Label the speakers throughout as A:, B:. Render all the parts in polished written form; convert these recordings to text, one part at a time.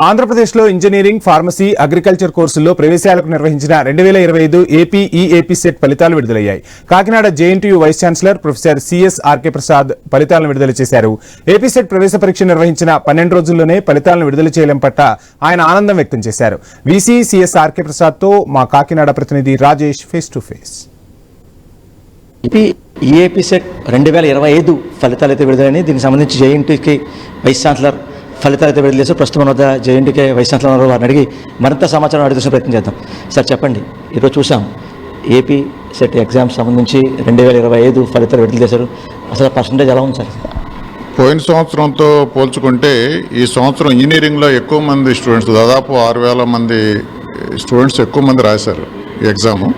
A: ఆంధ్రప్రదేశ్లో engineering, pharmacy, agriculture కోర్సుల్లో ప్రవేశాలకు నిర్వహించిన 2025 ఏపీ ఈఏపీ సెట్ ఫలితాలు విడుదలయ్యాయి. Kakinada JNTU vice chancellor professor CSRK Prasad ఫలితాలను విడుదల చేశారు. ఏపీ సెట్ ప్రవేశ పరీక్ష నిర్వహించిన 12 రోజుల్లోనే ఫలితాలను విడుదల చేయడం పట్ల ఆయన ఆనందం వ్యక్తం చేశారు. వీసీ సిఎస్ఆర్కే ప్రసాద్తో మా కాకినాడ ప్రతినిధి Rajesh face to face.
B: EAP set 2025 ఫలితాలు అయితే విడుదలని దీనికి సంబంధించి జేఎన్టీయూకి వైస్ ఛాన్సలర్ ఫలితాలు అయితే విడుదల చేసి ప్రస్తుతం వద్ద జేఎన్టీయూకే వైస్ ఛాన్సలర్ వారిని అడిగి మరింత సమాచారం అడిగే ప్రయత్నం చేద్దాం. సార్ చెప్పండి, ఈరోజు చూసాం ఏపీ సెట్ ఎగ్జామ్స్ సంబంధించి 2025 ఫలితాలు విడుదల చేశారు. అసలు పర్సంటేజ్ ఎలా ఉంది సార్?
C: పోయిన సంవత్సరంతో పోల్చుకుంటే ఈ సంవత్సరం ఇంజనీరింగ్లో ఎక్కువ మంది స్టూడెంట్స్, దాదాపు 6,000 మంది స్టూడెంట్స్ ఎక్కువ మంది రాశారు ఈ ఎగ్జాము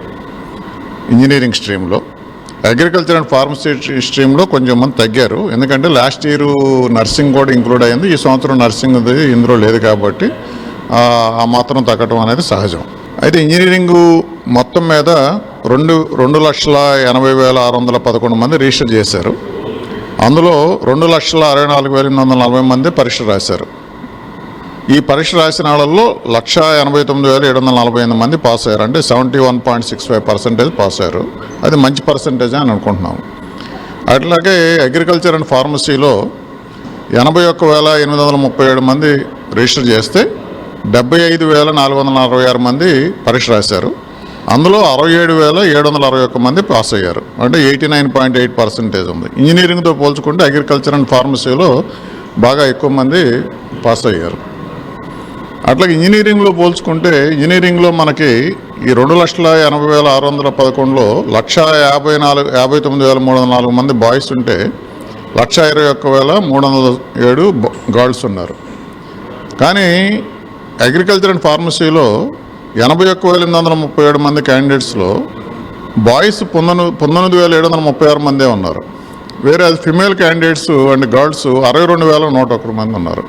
C: ఇంజనీరింగ్ స్ట్రీమ్లో. అగ్రికల్చర్ అండ్ ఫార్మసీ స్ట్రీమ్లో కొంచెం మంది తగ్గారు, ఎందుకంటే లాస్ట్ ఇయర్ నర్సింగ్ కూడా ఇంక్లూడ్ అయ్యింది. ఈ సంవత్సరం నర్సింగ్ ఇందులో లేదు కాబట్టి ఆ మాత్రం తగ్గడం అనేది సహజం. అయితే ఇంజనీరింగ్ మొత్తం మీద 2,80,611 మంది రిజిస్టర్ చేశారు. అందులో 2,64,840 మంది పరీక్ష రాశారు. ఈ పరీక్ష రాసిన వాళ్ళల్లో 1,89,748 మంది పాస్ అయ్యారు, అంటే 71.65% పాస్ అయ్యారు. అది మంచి పర్సంటేజ్ అని అనుకుంటున్నాము. అట్లాగే అగ్రికల్చర్ అండ్ ఫార్మసీలో 81,837 మంది రిజిస్టర్ చేస్తే 75,446 మంది పరీక్ష రాశారు. అందులో 67,761 మంది పాస్ అయ్యారు, అంటే 89.8% ఉంది. ఇంజనీరింగ్తో పోల్చుకుంటే అగ్రికల్చర్ అండ్ ఫార్మసీలో బాగా ఎక్కువ మంది పాస్ అయ్యారు. అట్లాగే ఇంజనీరింగ్లో పోల్చుకుంటే ఇంజనీరింగ్లో మనకి ఈ 2,80,611లో 1,59,304 మంది బాయ్స్ ఉంటే 1,21,307 గర్ల్స్ ఉన్నారు. కానీ అగ్రికల్చర్ అండ్ ఫార్మసీలో 81,837 మంది క్యాండిడేట్స్లో బాయ్స్ 19,736 మందే ఉన్నారు. వేరే అది ఫిమేల్ క్యాండిడేట్స్ అండ్ గర్ల్స్ 62,101 మంది ఉన్నారు.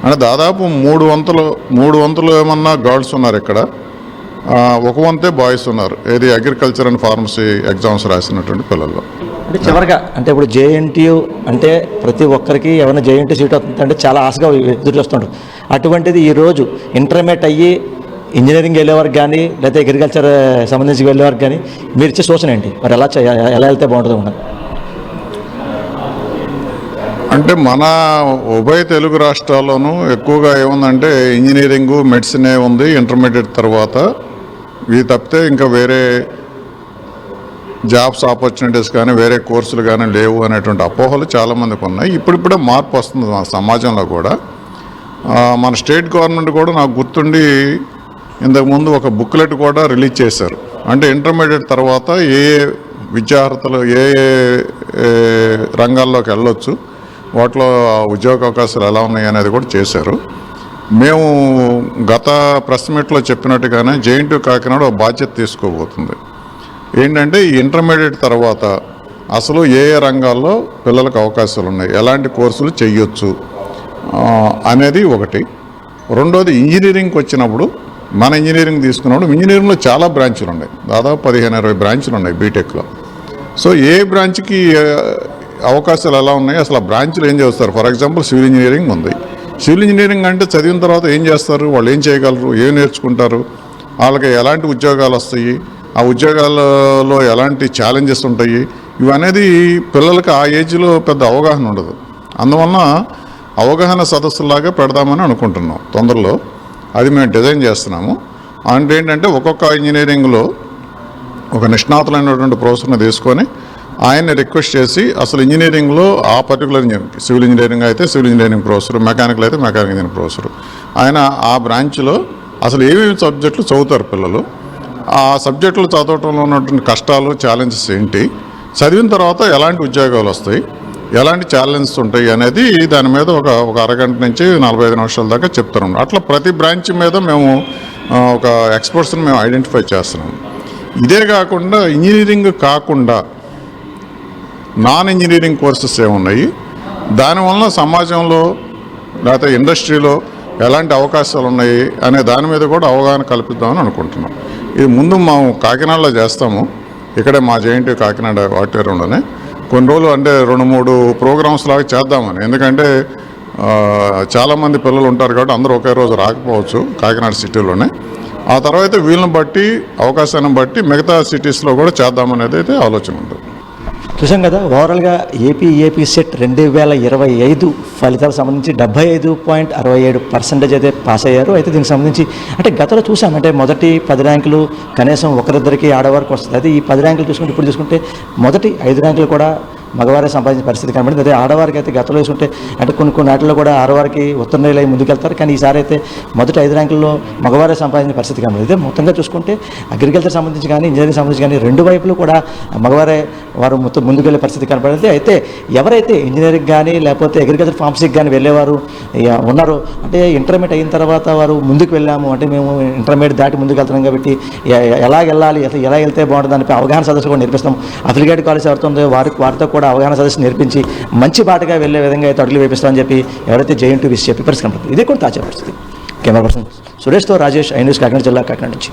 C: అంటే దాదాపు మూడు వంతులు ఏమన్నా గర్ల్స్ ఉన్నారు ఇక్కడ, ఒక వంతే బాయ్స్ ఉన్నారు. ఏది అగ్రికల్చర్ అండ్ ఫార్మసీ ఎగ్జామ్స్ రాసినటువంటి పిల్లల్లో.
B: అంటే చివరిగా అంటే ఇప్పుడు జేఎన్టీయూ అంటే ప్రతి ఒక్కరికి ఎవరైనా జేఎన్టీయూ సీట్ అవుతుందంటే చాలా ఆశగా ఎదురు చూస్తుంటారు. అటువంటిది ఈరోజు ఇంటర్మీడియట్ అయ్యి ఇంజనీరింగ్ వెళ్ళేవారికి కానీ లేకపోతే అగ్రికల్చర్ సంబంధించి వెళ్ళేవారికి కానీ మీరు ఇచ్చే సూచన ఏంటి? మరి ఎలా వెళ్తే బాగుంటుంది ఉన్నారు?
C: అంటే మన ఉభయ తెలుగు రాష్ట్రాల్లోనూ ఎక్కువగా ఏముందంటే ఇంజనీరింగ్, మెడిసినే ఉంది. ఇంటర్మీడియట్ తర్వాత ఇవి తప్పితే ఇంకా వేరే జాబ్స్ ఆపర్చునిటీస్ కానీ వేరే కోర్సులు కానీ లేవు అనేటువంటి అపోహలు చాలామందికి ఉన్నాయి. ఇప్పుడిప్పుడే మార్పు వస్తుంది మన సమాజంలో కూడా. మన స్టేట్ గవర్నమెంట్ కూడా నాకు గుర్తుండి ఇంతకుముందు ఒక బుక్లెట్ కూడా రిలీజ్ చేశారు. అంటే ఇంటర్మీడియట్ తర్వాత ఏ విద్యార్థులు ఏ రంగాల్లోకి వెళ్ళొచ్చు, వాటిలో ఉద్యోగ అవకాశాలు ఎలా ఉన్నాయి అనేది కూడా చేశారు. మేము గత ప్రెస్ మీట్లో చెప్పినట్టుగానే జేఎన్టీయూ కాకినాడ ఒక బాధ్యత తీసుకోబోతుంది. ఏంటంటే ఈ ఇంటర్మీడియట్ తర్వాత అసలు ఏ రంగాల్లో పిల్లలకు అవకాశాలు ఉన్నాయి, ఎలాంటి కోర్సులు చేయొచ్చు అనేది ఒకటి. రెండోది ఇంజనీరింగ్కి వచ్చినప్పుడు మన ఇంజనీరింగ్ తీసుకున్నప్పుడు ఇంజనీరింగ్లో చాలా బ్రాంచ్లు ఉన్నాయి, దాదాపు 15-20 బ్రాంచ్లు ఉన్నాయి బీటెక్లో. సో ఏ బ్రాంచ్కి అవకాశాలు ఎలా ఉన్నాయి, అసలు ఆ బ్రాంచ్లు ఏం చేస్తారు? ఫర్ ఎగ్జాంపుల్ సివిల్ ఇంజనీరింగ్ ఉంది. సివిల్ ఇంజనీరింగ్ అంటే చదివిన తర్వాత ఏం చేస్తారు, వాళ్ళు ఏం చేయగలరు, ఏం నేర్చుకుంటారు, వాళ్ళకి ఎలాంటి ఉద్యోగాలు వస్తాయి, ఆ ఉద్యోగాలలో ఎలాంటి ఛాలెంజెస్ ఉంటాయి, ఇవనేది పిల్లలకి ఆ ఏజ్లో పెద్ద అవగాహన ఉండదు. అందువలన అవగాహన సదస్సులాగా పెడదామని అనుకుంటున్నాం తొందరలో. అది మేము డిజైన్ చేస్తున్నాము. అంటే ఏంటంటే ఒక్కొక్క ఇంజనీరింగ్లో ఒక నిష్ణాతులైనటువంటి ప్రొఫెసర్ని తీసుకొని ఆయన్ని రిక్వెస్ట్ చేసి అసలు ఇంజనీరింగ్లో ఆ పర్టికులర్ ఇంజనీరింగ్, సివిల్ ఇంజనీరింగ్ అయితే సివిల్ ఇంజనీరింగ్ ప్రొఫెసర్, మెకానికల్ అయితే మెకానికల్ ఇంజనీరింగ్ ప్రొఫెసర్, ఆయన ఆ బ్రాంచ్లో అసలు ఏమేమి సబ్జెక్టులు చదువుతారు పిల్లలు, ఆ సబ్జెక్టులు చదవటంలో ఉన్నటువంటి కష్టాలు, ఛాలెంజెస్ ఏంటి, చదివిన తర్వాత ఎలాంటి ఉద్యోగాలు వస్తాయి, ఎలాంటి ఛాలెంజెస్ ఉంటాయి అనేది దాని మీద ఒక అరగంట నుంచి 45 నిమిషాల దాకా చెప్తున్నాం. అట్లా ప్రతి బ్రాంచ్ మీద మేము ఒక ఎక్స్పర్ట్స్ని మేము ఐడెంటిఫై చేస్తున్నాం. ఇదే కాకుండా ఇంజనీరింగ్ కాకుండా నాన్ ఇంజనీరింగ్ కోర్సెస్ ఏమున్నాయి, దానివల్ల సమాజంలో లేకపోతే ఇండస్ట్రీలో ఎలాంటి అవకాశాలు ఉన్నాయి అనే దాని మీద కూడా అవగాహన కల్పిద్దామని అనుకుంటున్నాం. ఇది ముందు మేము కాకినాడలో చేస్తాము, ఇక్కడే మా జేఎన్టీయూ కాకినాడ ఆడిటోరియంలోనే కొన్ని రోజులు, అంటే 2-3 ప్రోగ్రామ్స్ లాగా చేద్దామని. ఎందుకంటే చాలామంది పిల్లలు ఉంటారు కాబట్టి అందరూ ఒకే రోజు రాకపోవచ్చు కాకినాడ సిటీలోనే. ఆ తర్వాత వీళ్ళని బట్టి అవకాశాన్ని బట్టి మిగతా సిటీస్లో కూడా చేద్దామనేది అయితే ఆలోచన ఉంటుంది.
B: చూసాం కదా, ఓవరాల్గా ఏపీ సెట్ 2025 ఫలితాలకు సంబంధించి 75.67% అయితే పాస్ అయ్యారు. అయితే దీనికి సంబంధించి అంటే గతంలో చూసాం, అంటే మొదటి 10 ర్యాంకులు కనీసం ఒకరిద్దరికి ఆడవారికి వస్తుంది. అయితే ఈ 10 ర్యాంకులు చూసుకుంటే ఇప్పుడు చూసుకుంటే మొదటి 5 ర్యాంకులు కూడా మగవారే సంపాదించిన పరిస్థితి కనబడింది. అదే ఆడవారికి అయితే గతంలో చూసుకుంటే అంటే కొన్ని వాటిలో కూడా ఆడవారికి ఉత్తర్ణీయులు అయి ముందుకెళ్తారు, కానీ ఈసారి అయితే మొదటి 5 ర్యాంకుల్లో మగవారే సంపాదించిన పరిస్థితి కనబడింది. అయితే మొత్తంగా చూసుకుంటే అగ్రికల్చర్ సంబంధించి కానీ ఇంజనీరింగ్ సంబంధించి కానీ రెండు వైపులు కూడా మగవారే వారు మొత్తం ముందుకెళ్ళే పరిస్థితి కనబడింది. అయితే ఎవరైతే ఇంజనీరింగ్ కానీ లేకపోతే అగ్రికల్చర్ ఫార్మసీకి కానీ వెళ్ళేవారు ఉన్నారో, అంటే ఇంటర్మీడియట్ అయిన తర్వాత వారు ముందుకు వెళ్ళాము, అంటే మేము ఇంటర్మీడియట్ దాటి ముందుకు వెళ్తున్నాం కాబట్టి ఎలా వెళ్ళాలి, అసలు ఎలా వెళ్తే బాగుంటుంది దానిపై అవగాహన సదస్సు కూడా నేర్పిస్తాం. అఫిలియేటెడ్ కాలేజ్ ఎవరితో ఉందో వారితో కూడా అవగాహన సదస్సు నేర్పించి మంచి బాటగా వెళ్ళే విధంగా అయితే అడుగులు వేపిస్తామని చెప్పి ఎవరైతే జేఎన్టీయూ విషయం చెప్పి పరిస్థితి. ఇదే కూడా తాజా పరిస్థితి. కెమెరా పర్సన్ సురేష్తో రాజేష్, ఐ న్యూస్, కాకినాడ జిల్లా, కాకినాడ నుంచి.